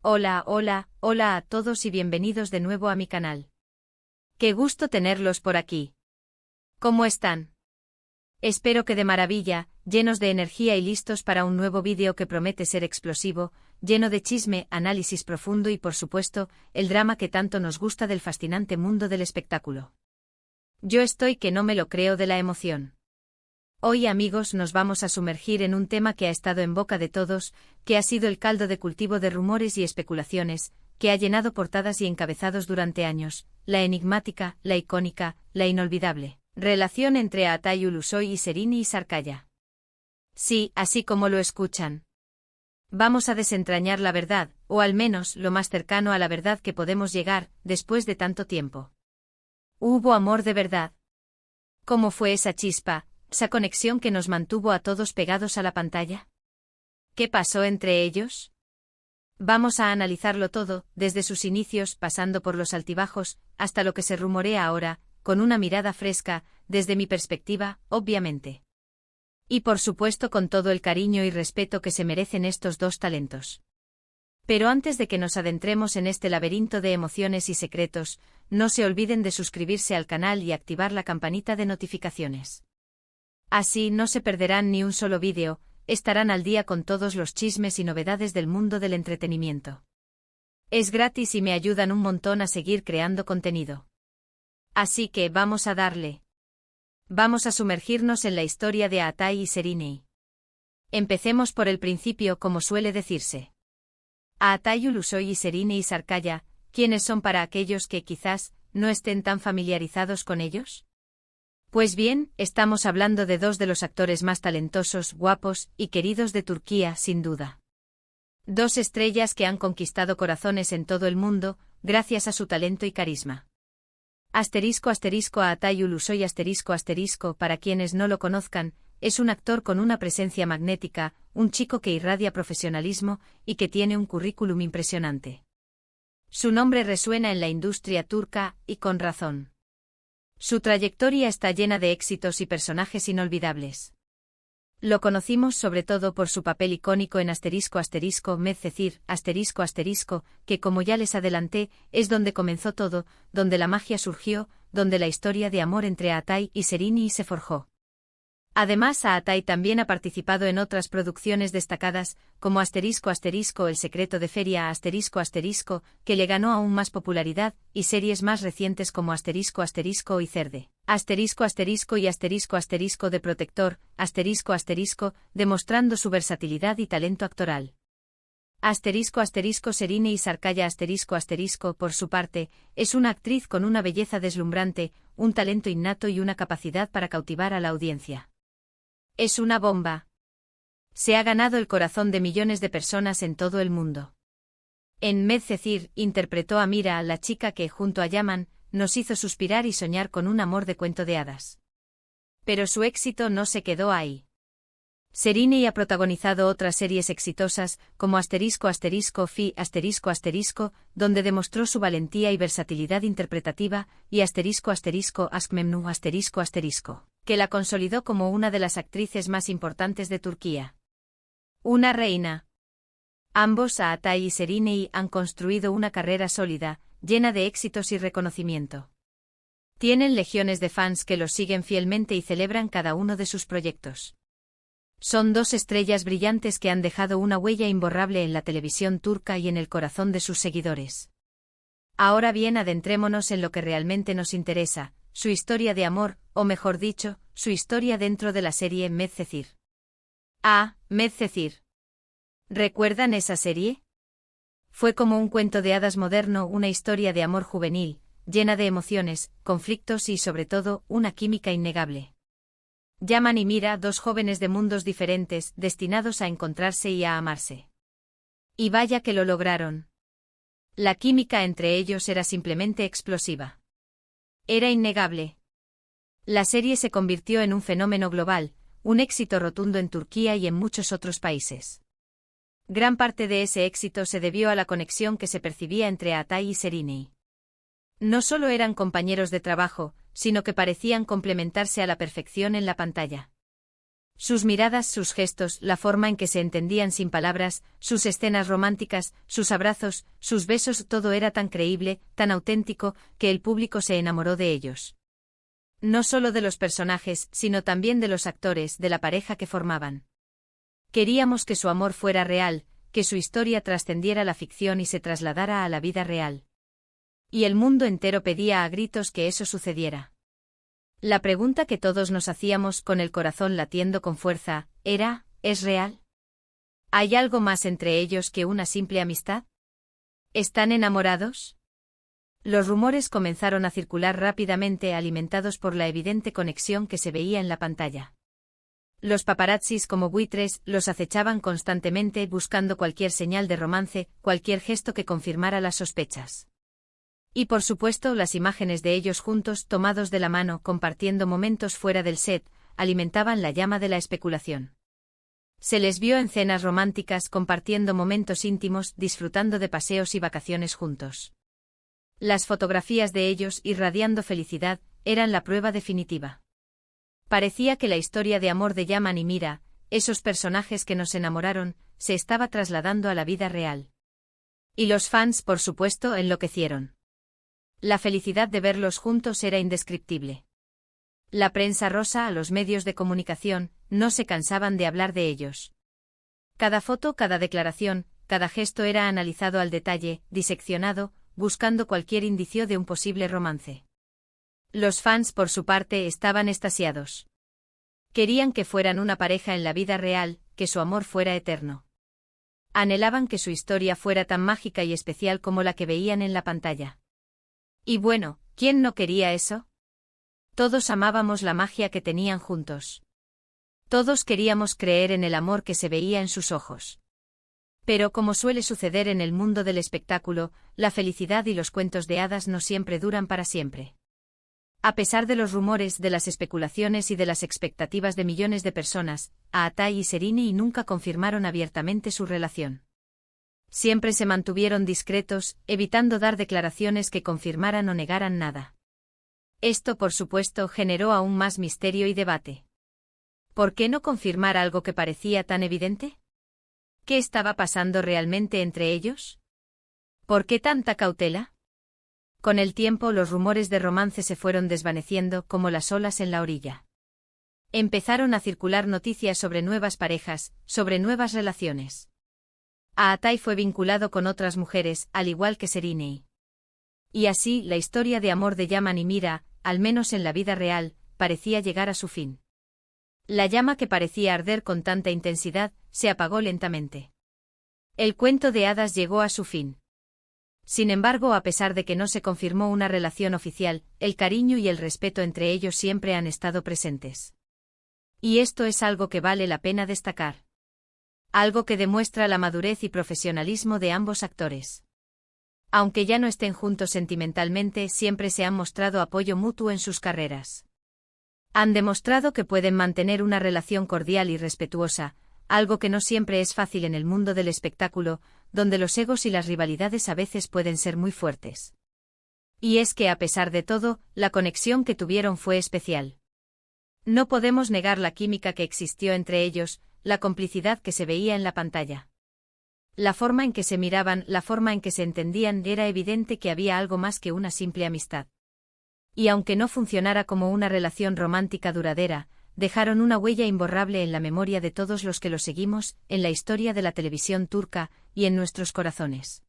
Hola, hola, hola a todos y bienvenidos de nuevo a mi canal. Qué gusto tenerlos por aquí. ¿Cómo están? Espero que de maravilla, llenos de energía y listos para un nuevo vídeo que promete ser explosivo, lleno de chisme, análisis profundo y por supuesto, el drama que tanto nos gusta del fascinante mundo del espectáculo. Yo estoy que no me lo creo de la emoción. Hoy, amigos, nos vamos a sumergir en un tema que ha estado en boca de todos, que ha sido el caldo de cultivo de rumores y especulaciones, que ha llenado portadas y encabezados durante años, la enigmática, la icónica, la inolvidable relación entre Aatay Ulusoy y Serrini Sarkaya. Sí, así como lo escuchan. Vamos a desentrañar la verdad, o al menos lo más cercano a la verdad que podemos llegar, después de tanto tiempo. ¿Hubo amor de verdad? ¿Cómo fue esa chispa, esa conexión que nos mantuvo a todos pegados a la pantalla? ¿Qué pasó entre ellos? Vamos a analizarlo todo, desde sus inicios, pasando por los altibajos, hasta lo que se rumorea ahora, con una mirada fresca, desde mi perspectiva, obviamente. Y por supuesto con todo el cariño y respeto que se merecen estos dos talentos. Pero antes de que nos adentremos en este laberinto de emociones y secretos, no se olviden de suscribirse al canal y activar la campanita de notificaciones. Así no se perderán ni un solo vídeo, estarán al día con todos los chismes y novedades del mundo del entretenimiento. Es gratis y me ayudan un montón a seguir creando contenido. Así que vamos a darle. Vamos a sumergirnos en la historia de Aatay y Serrini. Empecemos por el principio, como suele decirse. Aatay Ulusoy y Serrini Sarkaya, ¿quiénes son para aquellos que quizás no estén tan familiarizados con ellos? Pues bien, estamos hablando de dos de los actores más talentosos, guapos y queridos de Turquía, sin duda. Dos estrellas que han conquistado corazones en todo el mundo, gracias a su talento y carisma. Aatay Ulusoy para quienes no lo conozcan, es un actor con una presencia magnética, un chico que irradia profesionalismo y que tiene un currículum impresionante. Su nombre resuena en la industria turca, y con razón. Su trayectoria está llena de éxitos y personajes inolvidables. Lo conocimos sobre todo por su papel icónico en Medcezir, que como ya les adelanté, es donde comenzó todo, donde la magia surgió, donde la historia de amor entre Aatay y Serrini se forjó. Además, Aatay también ha participado en otras producciones destacadas, como El secreto de Feria que le ganó aún más popularidad, y series más recientes como y Cerde, y de Protector, demostrando su versatilidad y talento actoral. Serrini Sarkaya por su parte, es una actriz con una belleza deslumbrante, un talento innato y una capacidad para cautivar a la audiencia. Es una bomba. Se ha ganado el corazón de millones de personas en todo el mundo. En Medcezir, interpretó a Mira, la chica que, junto a Yaman, nos hizo suspirar y soñar con un amor de cuento de hadas. Pero su éxito no se quedó ahí. Serrini ha protagonizado otras series exitosas, como Fi, donde demostró su valentía y versatilidad interpretativa, y Askmemnu, que la consolidó como una de las actrices más importantes de Turquía. Una reina. Ambos, Aatay y Serrini, han construido una carrera sólida, llena de éxitos y reconocimiento. Tienen legiones de fans que los siguen fielmente y celebran cada uno de sus proyectos. Son dos estrellas brillantes que han dejado una huella imborrable en la televisión turca y en el corazón de sus seguidores. Ahora bien, adentrémonos en lo que realmente nos interesa, su historia de amor, o mejor dicho, su historia dentro de la serie Medcezir. Medcezir. ¿Recuerdan esa serie? Fue como un cuento de hadas moderno, una historia de amor juvenil, llena de emociones, conflictos y sobre todo, una química innegable. Yaman y Mira, dos jóvenes de mundos diferentes, destinados a encontrarse y a amarse. Y vaya que lo lograron. La química entre ellos era simplemente explosiva. Era innegable. La serie se convirtió en un fenómeno global, un éxito rotundo en Turquía y en muchos otros países. Gran parte de ese éxito se debió a la conexión que se percibía entre Aatay y Serrini. No solo eran compañeros de trabajo, sino que parecían complementarse a la perfección en la pantalla. Sus miradas, sus gestos, la forma en que se entendían sin palabras, sus escenas románticas, sus abrazos, sus besos, todo era tan creíble, tan auténtico, que el público se enamoró de ellos. No solo de los personajes, sino también de los actores, de la pareja que formaban. Queríamos que su amor fuera real, que su historia trascendiera la ficción y se trasladara a la vida real. Y el mundo entero pedía a gritos que eso sucediera. La pregunta que todos nos hacíamos con el corazón latiendo con fuerza, era, ¿es real? ¿Hay algo más entre ellos que una simple amistad? ¿Están enamorados? Los rumores comenzaron a circular rápidamente alimentados por la evidente conexión que se veía en la pantalla. Los paparazzis como buitres los acechaban constantemente buscando cualquier señal de romance, cualquier gesto que confirmara las sospechas. Y por supuesto las imágenes de ellos juntos, tomados de la mano, compartiendo momentos fuera del set, alimentaban la llama de la especulación. Se les vio en cenas románticas compartiendo momentos íntimos, disfrutando de paseos y vacaciones juntos. Las fotografías de ellos, irradiando felicidad, eran la prueba definitiva. Parecía que la historia de amor de Yaman y Mira, esos personajes que nos enamoraron, se estaba trasladando a la vida real. Y los fans, por supuesto, enloquecieron. La felicidad de verlos juntos era indescriptible. La prensa rosa, los medios de comunicación, no se cansaban de hablar de ellos. Cada foto, cada declaración, cada gesto era analizado al detalle, diseccionado, buscando cualquier indicio de un posible romance. Los fans, por su parte, estaban extasiados. Querían que fueran una pareja en la vida real, que su amor fuera eterno. Anhelaban que su historia fuera tan mágica y especial como la que veían en la pantalla. Y bueno, ¿quién no quería eso? Todos amábamos la magia que tenían juntos. Todos queríamos creer en el amor que se veía en sus ojos. Pero como suele suceder en el mundo del espectáculo, la felicidad y los cuentos de hadas no siempre duran para siempre. A pesar de los rumores, de las especulaciones y de las expectativas de millones de personas, Aatai y Serrini nunca confirmaron abiertamente su relación. Siempre se mantuvieron discretos, evitando dar declaraciones que confirmaran o negaran nada. Esto, por supuesto, generó aún más misterio y debate. ¿Por qué no confirmar algo que parecía tan evidente? ¿Qué estaba pasando realmente entre ellos? ¿Por qué tanta cautela? Con el tiempo los rumores de romance se fueron desvaneciendo como las olas en la orilla. Empezaron a circular noticias sobre nuevas parejas, sobre nuevas relaciones. Aatai fue vinculado con otras mujeres, al igual que Serrini. Y así, la historia de amor de Yaman y Mira, al menos en la vida real, parecía llegar a su fin. La llama que parecía arder con tanta intensidad, se apagó lentamente. El cuento de hadas llegó a su fin. Sin embargo, a pesar de que no se confirmó una relación oficial, el cariño y el respeto entre ellos siempre han estado presentes. Y esto es algo que vale la pena destacar. Algo que demuestra la madurez y profesionalismo de ambos actores. Aunque ya no estén juntos sentimentalmente, siempre se han mostrado apoyo mutuo en sus carreras. Han demostrado que pueden mantener una relación cordial y respetuosa, algo que no siempre es fácil en el mundo del espectáculo, donde los egos y las rivalidades a veces pueden ser muy fuertes. Y es que a pesar de todo, la conexión que tuvieron fue especial. No podemos negar la química que existió entre ellos, la complicidad que se veía en la pantalla. La forma en que se miraban, la forma en que se entendían, era evidente que había algo más que una simple amistad. Y aunque no funcionara como una relación romántica duradera, dejaron una huella imborrable en la memoria de todos los que los seguimos, en la historia de la televisión turca, y en nuestros corazones.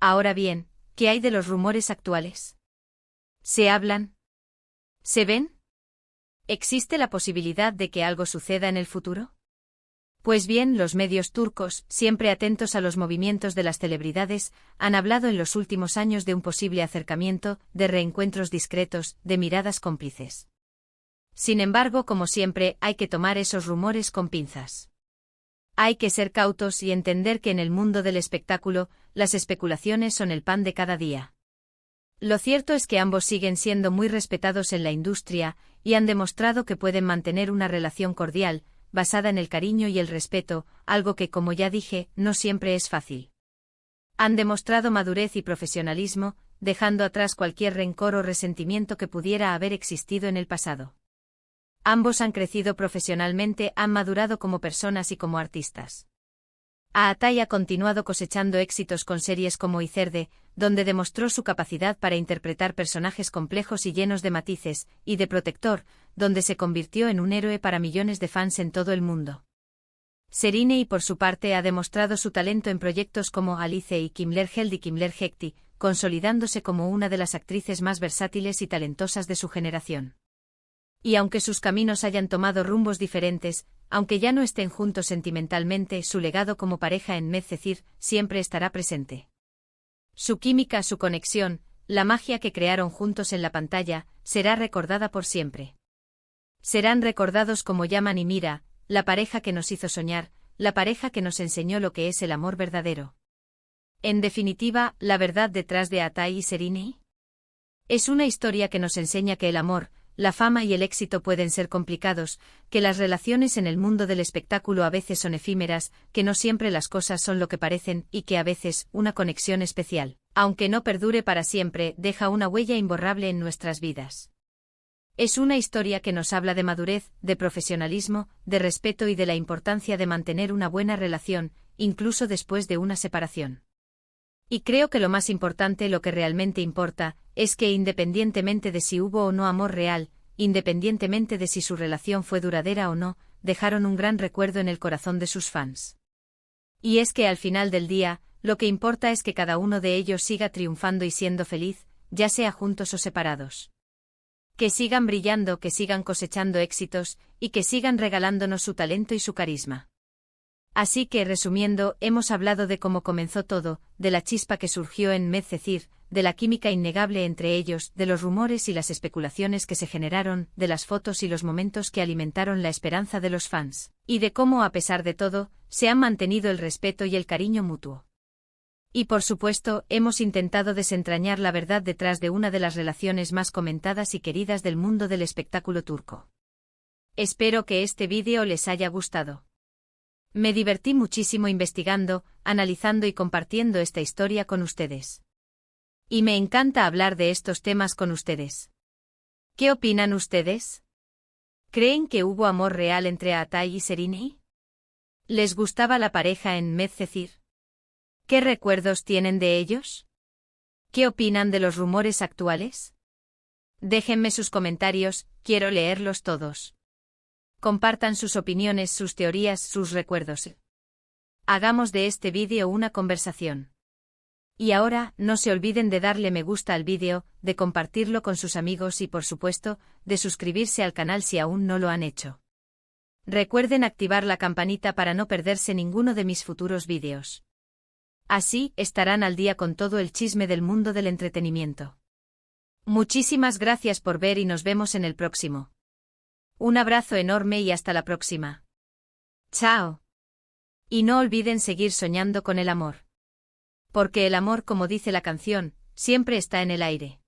Ahora bien, ¿qué hay de los rumores actuales? ¿Se hablan? ¿Se ven? ¿Existe la posibilidad de que algo suceda en el futuro? Pues bien, los medios turcos, siempre atentos a los movimientos de las celebridades, han hablado en los últimos años de un posible acercamiento, de reencuentros discretos, de miradas cómplices. Sin embargo, como siempre, hay que tomar esos rumores con pinzas. Hay que ser cautos y entender que en el mundo del espectáculo, las especulaciones son el pan de cada día. Lo cierto es que ambos siguen siendo muy respetados en la industria, y han demostrado que pueden mantener una relación cordial, basada en el cariño y el respeto, algo que, como ya dije, no siempre es fácil. Han demostrado madurez y profesionalismo, dejando atrás cualquier rencor o resentimiento que pudiera haber existido en el pasado. Ambos han crecido profesionalmente, han madurado como personas y como artistas. Aatai ha continuado cosechando éxitos con series como Izerde, donde demostró su capacidad para interpretar personajes complejos y llenos de matices, y The Protector, donde se convirtió en un héroe para millones de fans en todo el mundo. Serinei, por su parte, ha demostrado su talento en proyectos como Alice y Kimler-Held y Kimler-Hekti, consolidándose como una de las actrices más versátiles y talentosas de su generación. Y aunque sus caminos hayan tomado rumbos diferentes, aunque ya no estén juntos sentimentalmente, su legado como pareja en Medcezir siempre estará presente. Su química, su conexión, la magia que crearon juntos en la pantalla, será recordada por siempre. Serán recordados como Yaman y Mira, la pareja que nos hizo soñar, la pareja que nos enseñó lo que es el amor verdadero. En definitiva, la verdad detrás de Aatai y Serinei es una historia que nos enseña que el amor, la fama y el éxito pueden ser complicados, que las relaciones en el mundo del espectáculo a veces son efímeras, que no siempre las cosas son lo que parecen y que a veces una conexión especial, aunque no perdure para siempre, deja una huella imborrable en nuestras vidas. Es una historia que nos habla de madurez, de profesionalismo, de respeto y de la importancia de mantener una buena relación, incluso después de una separación. Y creo que lo más importante, lo que realmente importa, es que independientemente de si hubo o no amor real, independientemente de si su relación fue duradera o no, dejaron un gran recuerdo en el corazón de sus fans. Y es que al final del día, lo que importa es que cada uno de ellos siga triunfando y siendo feliz, ya sea juntos o separados. Que sigan brillando, que sigan cosechando éxitos, y que sigan regalándonos su talento y su carisma. Así que, resumiendo, hemos hablado de cómo comenzó todo, de la chispa que surgió en Medcezir, de la química innegable entre ellos, de los rumores y las especulaciones que se generaron, de las fotos y los momentos que alimentaron la esperanza de los fans, y de cómo, a pesar de todo, se han mantenido el respeto y el cariño mutuo. Y por supuesto, hemos intentado desentrañar la verdad detrás de una de las relaciones más comentadas y queridas del mundo del espectáculo turco. Espero que este vídeo les haya gustado. Me divertí muchísimo investigando, analizando y compartiendo esta historia con ustedes. Y me encanta hablar de estos temas con ustedes. ¿Qué opinan ustedes? ¿Creen que hubo amor real entre Aatai y Serinei? ¿Les gustaba la pareja en Medcezir? ¿Qué recuerdos tienen de ellos? ¿Qué opinan de los rumores actuales? Déjenme sus comentarios, quiero leerlos todos. Compartan sus opiniones, sus teorías, sus recuerdos. Hagamos de este vídeo una conversación. Y ahora, no se olviden de darle me gusta al vídeo, de compartirlo con sus amigos y por supuesto, de suscribirse al canal si aún no lo han hecho. Recuerden activar la campanita para no perderse ninguno de mis futuros vídeos. Así, estarán al día con todo el chisme del mundo del entretenimiento. Muchísimas gracias por ver y nos vemos en el próximo. Un abrazo enorme y hasta la próxima. Chao. Y no olviden seguir soñando con el amor. Porque el amor, como dice la canción, siempre está en el aire.